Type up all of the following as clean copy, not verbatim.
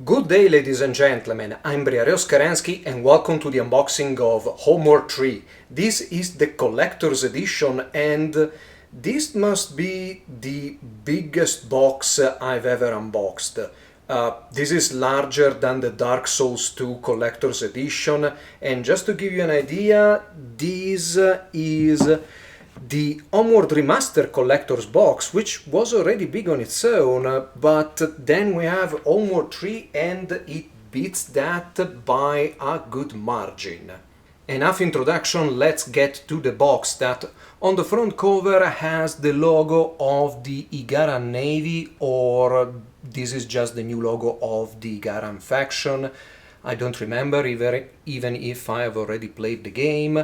Good day, ladies and gentlemen, I'm Briareos Kerensky and welcome to the unboxing of Homeworld 3. This is the collector's edition and this must be the biggest box I've ever unboxed. This is larger than the Dark Souls 2 collector's edition, and just to give you an idea, this is the Homeworld Remaster Collector's Box, which was already big on its own, but then we have Homeworld 3 and it beats that by a good margin. Enough introduction, let's get to the box that on the front cover has the logo of the Igaran Navy, or this is just the new logo of the Igaran faction. I don't remember even if I have already played the game.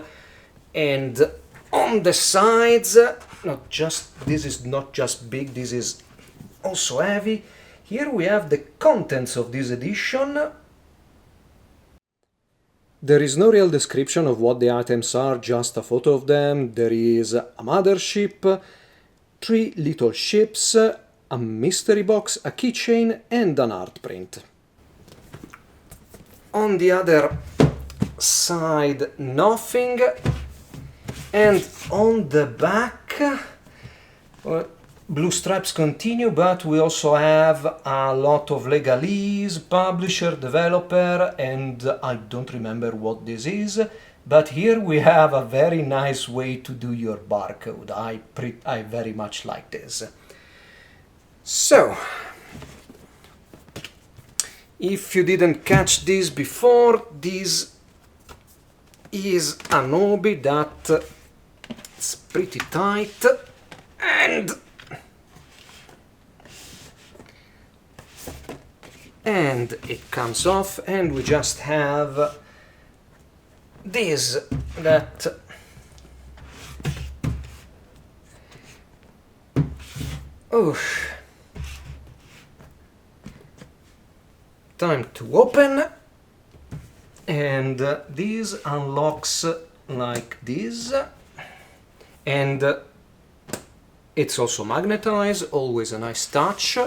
And on the sides, this is not just big, this is also heavy. Here we have the contents of this edition. There is no real description of what the items are, just a photo of them. There is a mothership, 3 little ships, a mystery box, a keychain and an art print. On the other side, nothing. And on the back, blue stripes continue, but we also have a lot of legalese, publisher, developer, and I don't remember what this is, but here we have a very nice way to do your barcode. I very much like this. So, if you didn't catch this before, this is an obi that it's pretty tight and it comes off, and we just have this that time to open, and this unlocks like this, and it's also magnetized, always a nice touch.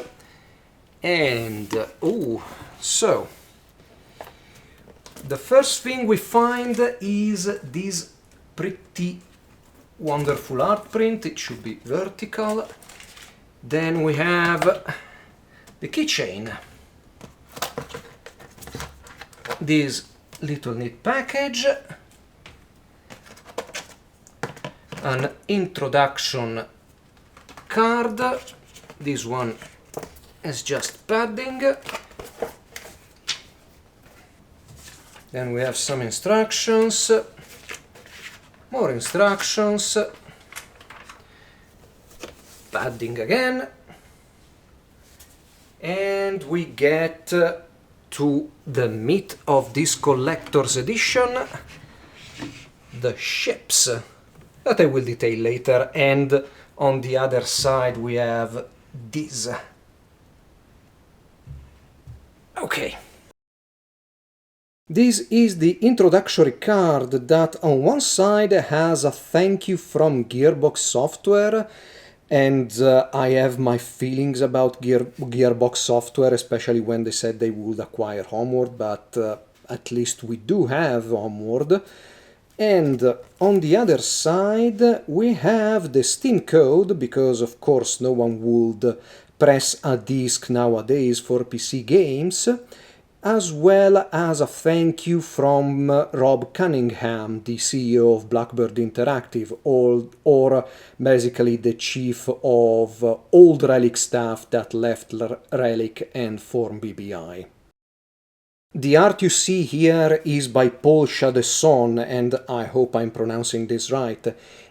And so the first thing we find is this pretty wonderful art print. It should be vertical. Then we have the keychain, this little neat package, an introduction card. This one is just padding. Then we have some instructions, more instructions, padding again, and we get to the meat of this collector's edition, the ships that I will detail later. And on the other side we have this. Okay. This is the introductory card that on one side has a thank you from Gearbox Software, and I have my feelings about Gearbox Software, especially when they said they would acquire Homeworld, but at least we do have Homeworld. And on the other side we have the Steam code, because of course no one would press a disc nowadays for PC games, as well as a thank you from Rob Cunningham, the CEO of Blackbird Interactive, or basically the chief of old Relic staff that left Relic and formed BBI. The art you see here is by Paul Chadesson, and I hope I'm pronouncing this right,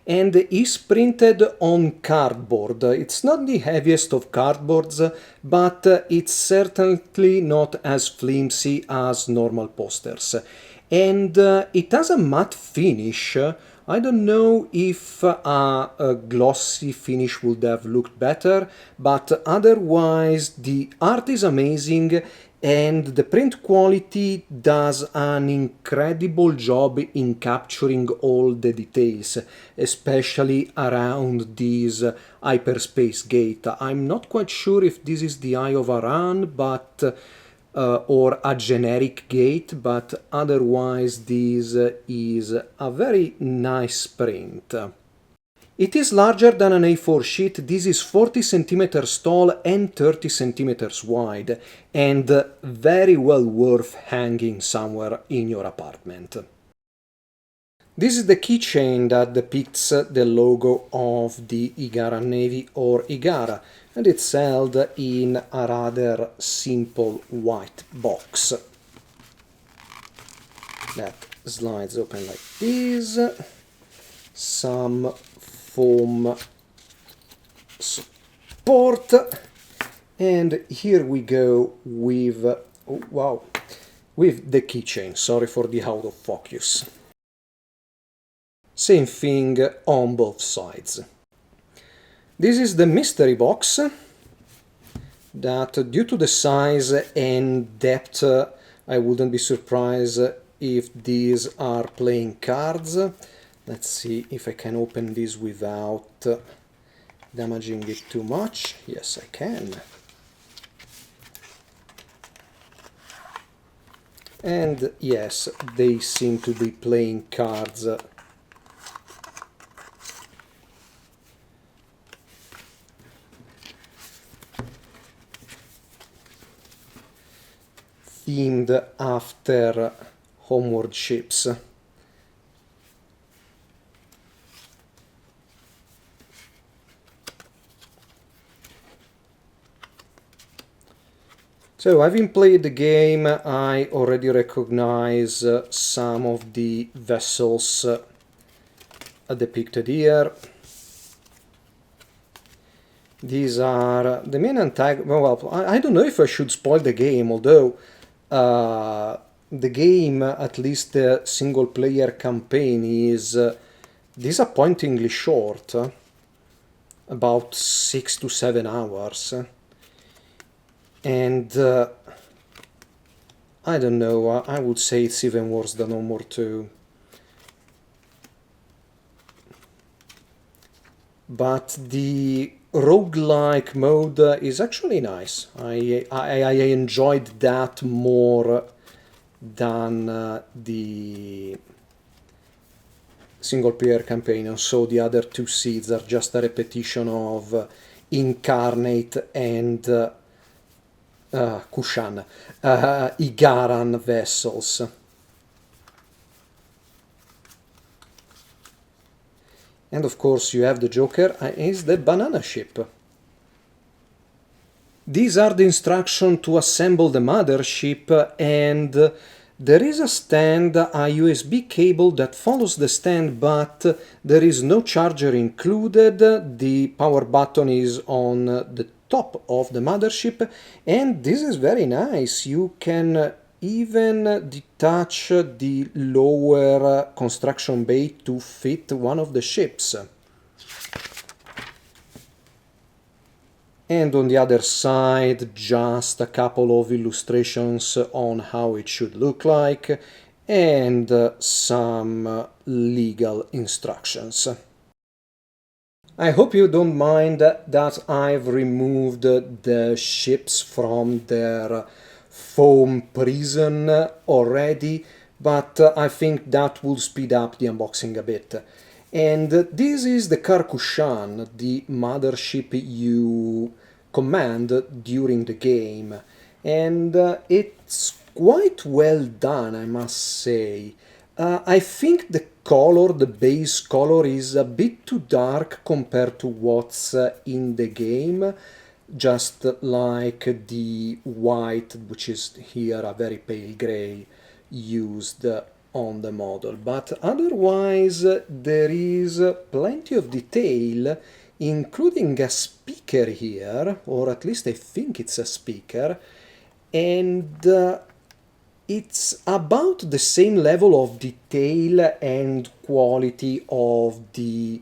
and is printed on cardboard. It's not the heaviest of cardboards, but it's certainly not as flimsy as normal posters. And it has a matte finish. I don't know if a glossy finish would have looked better, but otherwise the art is amazing, and the print quality does an incredible job in capturing all the details, especially around this hyperspace gate. I'm not quite sure if this is the Eye of Aran, but or a generic gate, but otherwise this is a very nice print. It is larger than an A4 sheet. This is 40 centimeters tall and 30 centimeters wide, and very well worth hanging somewhere in your apartment. This is the keychain that depicts the logo of the Igaran Navy or Igara, and it's held in a rather simple white box that slides open like this. Some foam support, and here we go with with the keychain. Sorry for the out of focus. Same thing on both sides. This is the mystery box that, due to the size and depth, I wouldn't be surprised if these are playing cards. Let's see if I can open this without damaging it too much. Yes, I can. And yes, they seem to be playing cards. Themed after Homeworld ships. So, having played the game, I already recognize some of the vessels depicted here. These are the main antagonists. Well, I don't know if I should spoil the game, although the game, at least the single-player campaign, is disappointingly short, about 6 to 7 hours. And I don't know, I would say it's even worse than Homeworld 2. But the roguelike mode is actually nice. I enjoyed that more than the single-player campaign, and so the other two seeds are just a repetition of Incarnate and Kushan, Igaran vessels. And of course you have the Joker, is the banana ship. These are the instructions to assemble the mothership, and there is a stand, a USB cable that follows the stand, but there is no charger included. The power button is on the top of the mothership, and this is very nice. You can even detach the lower construction bay to fit one of the ships. And on the other side, just a couple of illustrations on how it should look like, and some legal instructions. I hope you don't mind that I've removed the ships from their foam prison already, but I think that will speed up the unboxing a bit. And this is the Karkushan, the mothership you command during the game. And it's quite well done, I must say. I think the color, the base color, is a bit too dark compared to what's in the game, just like the white, which is here a very pale gray, used on the model. But otherwise there is plenty of detail, including a speaker here, or at least I think it's a speaker, and it's about the same level of detail and quality of the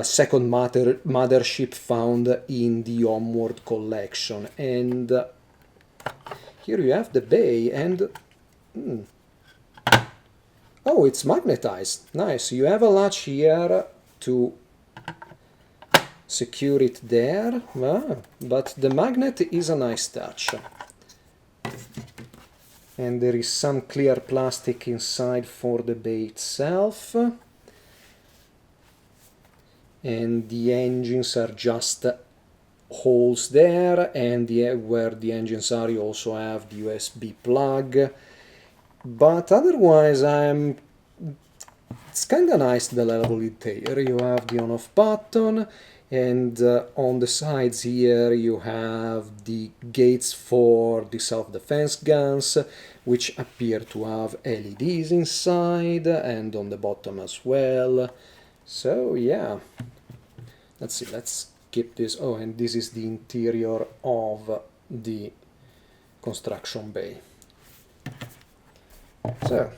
second mothership found in the Homeworld collection. And here you have the bay, and oh, it's magnetized. Nice. You have a latch here to secure it there, but the magnet is a nice touch. and there is some clear plastic inside for the bay itself, and the engines are just holes there, and where the engines are you also have the USB plug, but otherwise it's kinda nice, the level detail. You have the on-off button, and on the sides here you have the gates for the self-defense guns, which appear to have LEDs inside, and on the bottom as well. So yeah, let's see, let's keep this. Oh, and this is the interior of the construction bay. So,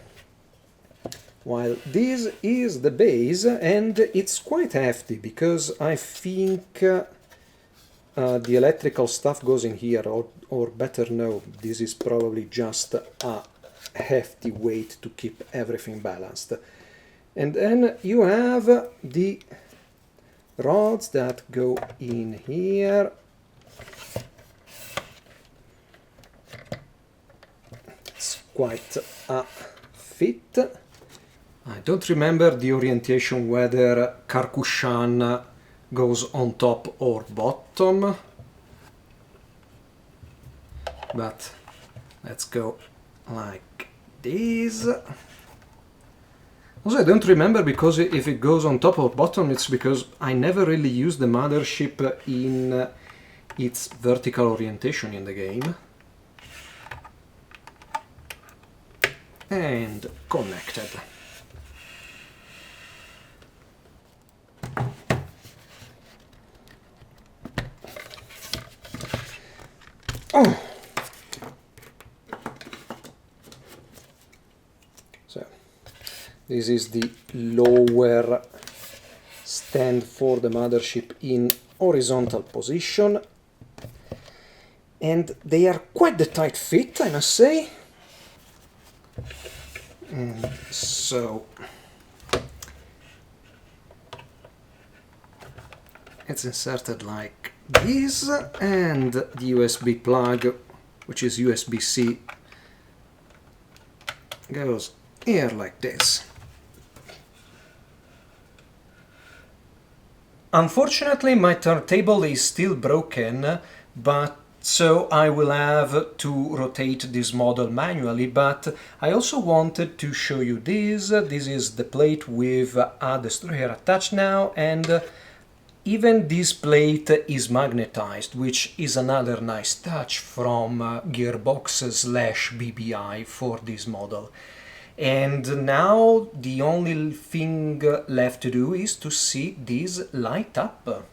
while this is the base, and it's quite hefty, because I think the electrical stuff goes in here, or better no, this is probably just a hefty weight to keep everything balanced. And then you have the rods that go in here. It's quite a fit. I don't remember the orientation, whether Carcushan goes on top or bottom, but let's go like this. Also, I don't remember, because if it goes on top or bottom, it's because I never really used the mothership in its vertical orientation in the game. And connected. Oh. So, this is the lower stand for the mothership in horizontal position, and they are quite the tight fit, I must say. And so it's inserted like this, and the USB plug, which is USB-C, goes here like this. Unfortunately, my turntable is still broken, but so I will have to rotate this model manually, but I also wanted to show you this. This is the plate with a destroyer attached now, and even this plate is magnetized, which is another nice touch from Gearbox/BBI for this model. And now the only thing left to do is to see this light up.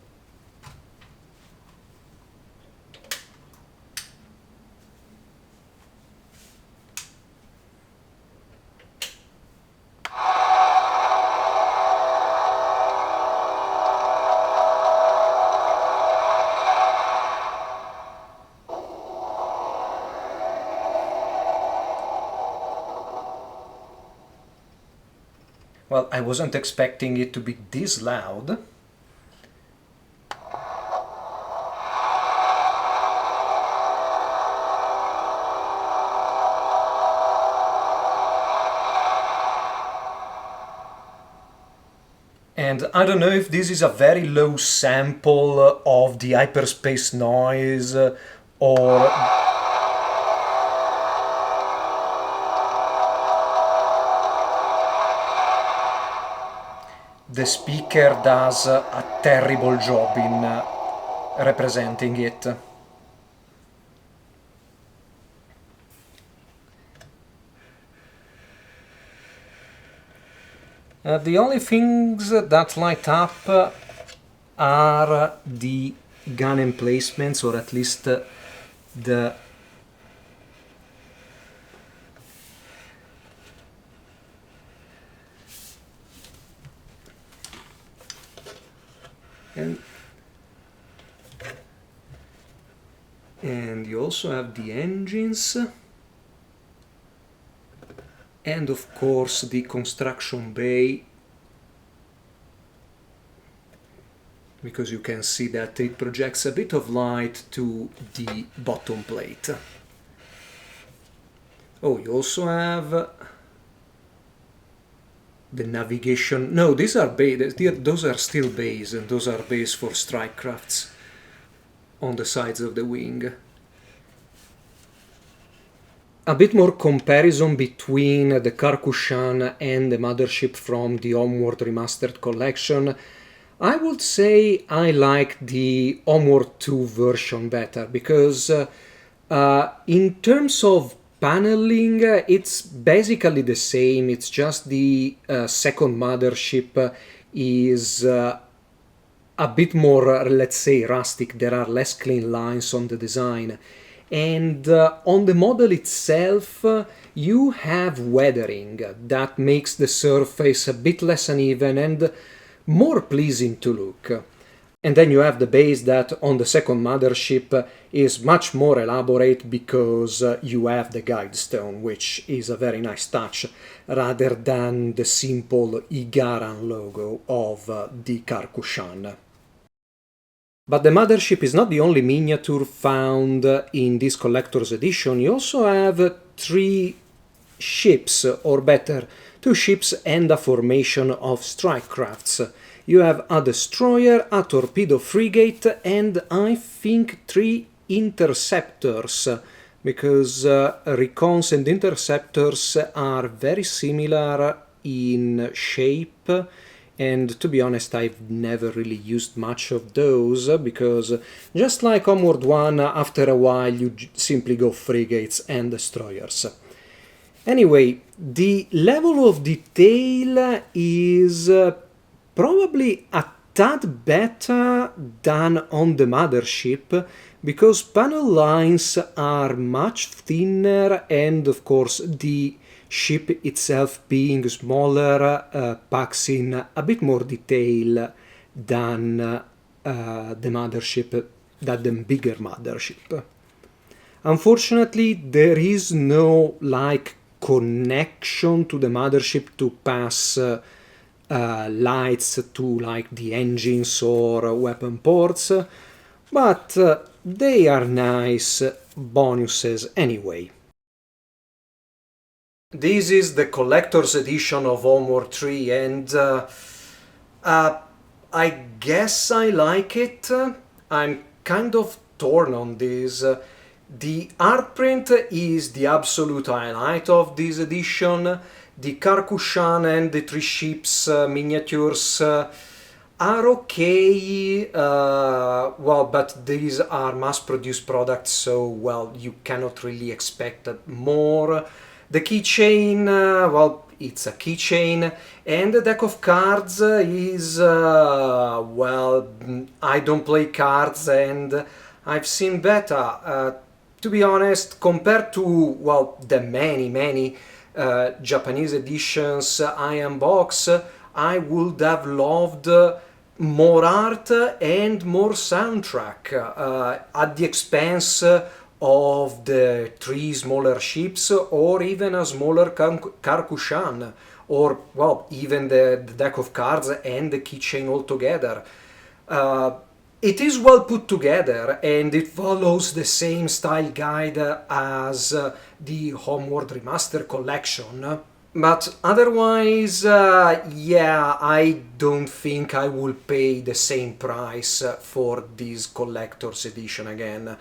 Well, I wasn't expecting it to be this loud. And I don't know if this is a very low sample of the hyperspace noise, or the speaker does a terrible job in representing it. The only things that light up are the gun emplacements, or at least the and you also have the engines, and of course the construction bay, because you can see that it projects a bit of light to the bottom plate. Oh, you also have the navigation. No, these are bays. Those are still bays, and those are bays for strike crafts on the sides of the wing. A bit more comparison between the Karkushan and the mothership from the Homeworld Remastered Collection. I would say I like the Homeworld 2 version better because in terms of paneling, it's basically the same. It's just the second mothership is a bit more, let's say, rustic. There are less clean lines on the design. And on the model itself, you have weathering that makes the surface a bit less uneven and more pleasing to look. And then you have the base that on the second mothership is much more elaborate because you have the guide stone, which is a very nice touch, rather than the simple Igaran logo of the Karkushan. But the mothership is not the only miniature found in this collector's edition. You also have 3 ships, or better, 2 ships and a formation of strike crafts. You have a destroyer, a torpedo frigate, and I think 3 interceptors, because recons and interceptors are very similar in shape. And to be honest, I've never really used much of those, because just like Homeworld 1, after a while you simply go frigates and destroyers. Anyway, the level of detail is probably a tad better than on the mothership, because panel lines are much thinner, and of course the ship itself being smaller packs in a bit more detail than the mothership, than the bigger mothership. Unfortunately, there is no like connection to the mothership to pass lights to like the engines or weapon ports, but they are nice bonuses anyway. This is the collector's edition of Homeworld 3, and I guess I like it. I'm kind of torn on this. The art print is the absolute highlight of this edition. The Karkushan and the 3 ships miniatures are okay, well, but these are mass-produced products, so, well, you cannot really expect more. The keychain, well, it's a keychain, and the deck of cards is, well, I don't play cards and I've seen better. To be honest, compared to, well, the many Japanese editions I unbox, I would have loved more art and more soundtrack at the expense of the 3 smaller ships, or even a smaller Karkushan, or, well, even the deck of cards and the keychain altogether. It is well put together, and it follows the same style guide as the Homeworld Remaster collection. But otherwise, yeah, I don't think I will pay the same price for this collector's edition again.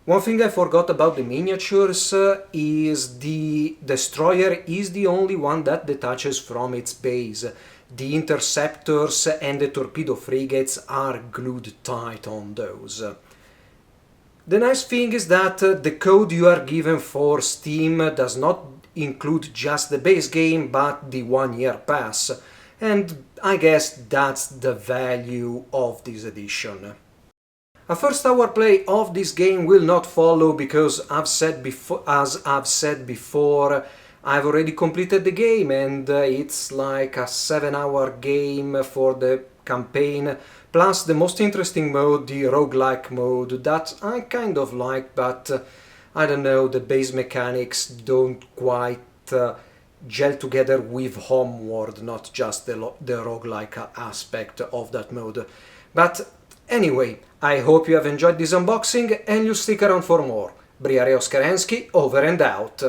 One thing I forgot about the miniatures is the destroyer is the only one that detaches from its base. The interceptors and the torpedo frigates are glued tight on those. The nice thing is that the code you are given for Steam does not include just the base game, but the 1-year pass, and I guess that's the value of this edition. A first hour play of this game will not follow because as I've said before, I've already completed the game, and it's like a 7-hour game for the campaign, plus the most interesting mode, the roguelike mode, that I kind of like, but I don't know, the base mechanics don't quite gel together with Homeworld, not just the roguelike aspect of that mode. But anyway, I hope you have enjoyed this unboxing and you stick around for more. Briare Oskarensky, over and out.